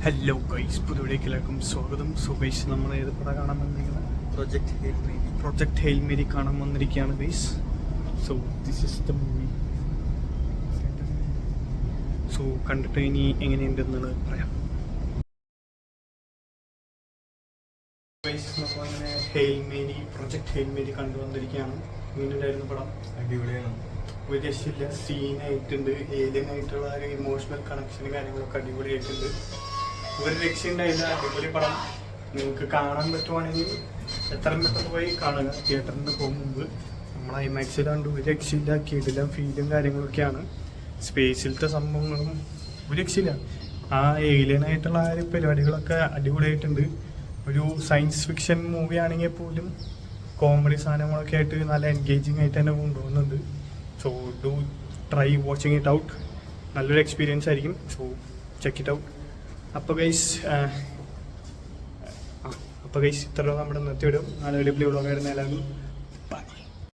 Hello guys, പുതിയവിടേക്ക് എല്ലാവർക്കും സ്വാഗതം. So guys, നമ്മൾ ഏത് പടം കാണാൻ വന്നിരിക്കുന്നത്? പ്രൊജക്ട് ഹെയിൽ മേരി കാണാൻ വന്നിരിക്കുകയാണ് guys. So this is the movie. So കണ്ടിട്ട് ഇനി എങ്ങനെയുണ്ടെന്നാണ് പറയാം. ഗൈസ്, നമ്മളങ്ങനെ പ്രൊജക്ട് ഹെയിൽ മേരി കണ്ടുവന്നിരിക്കുകയാണ്. ഇങ്ങനെയുണ്ടായിരുന്നു പടം. അടിപൊളിയാണ്. ഒരു രക്ഷയില്ല. സീനായിട്ടുണ്ട്, ഏലിയനായിട്ടുള്ള ഇമോഷണൽ കണക്ഷനും കാര്യങ്ങളൊക്കെ അടിപൊളിയായിട്ടുണ്ട്. ഒരു രക്ഷയുണ്ടായില്ല. അടിപൊളി പടം. നിങ്ങൾക്ക് കാണാൻ പറ്റുവാണെങ്കിൽ എത്രയും പെട്ടെന്ന് പോയി കാണുക. തിയേറ്ററിൽ പോകും മുമ്പ് നമ്മൾ ഐമാക്സിൽ കണ്ട് ഒരു രക്ഷയില്ല. കിടിലം ഫീലും കാര്യങ്ങളൊക്കെയാണ്. സ്പേസിലത്തെ സംഭവങ്ങളും ഒരു രക്ഷയില്ല. ആ ഏലിയനായിട്ടുള്ള ആ ഒരു പരിപാടികളൊക്കെ അടിപൊളിയായിട്ടുണ്ട്. ഒരു സയൻസ് ഫിക്ഷൻ മൂവി ആണെങ്കിൽ പോലും കോമഡി സാധനങ്ങളൊക്കെ ആയിട്ട് നല്ല എൻഗേജിങ് ആയിട്ട് തന്നെ കൊണ്ടുപോകുന്നുണ്ട്. So do try watching it out. നല്ലൊരു എക്സ്പീരിയൻസ് ആയിരിക്കും. So check it out. അപ്പോൾ ഗൈസ് ഇത്ര നമ്മുടെ ഇന്നത്തെ വീഡിയോ. നല്ല വലിയ വ്ളോഗായിരുന്നു എല്ലാവർക്കും.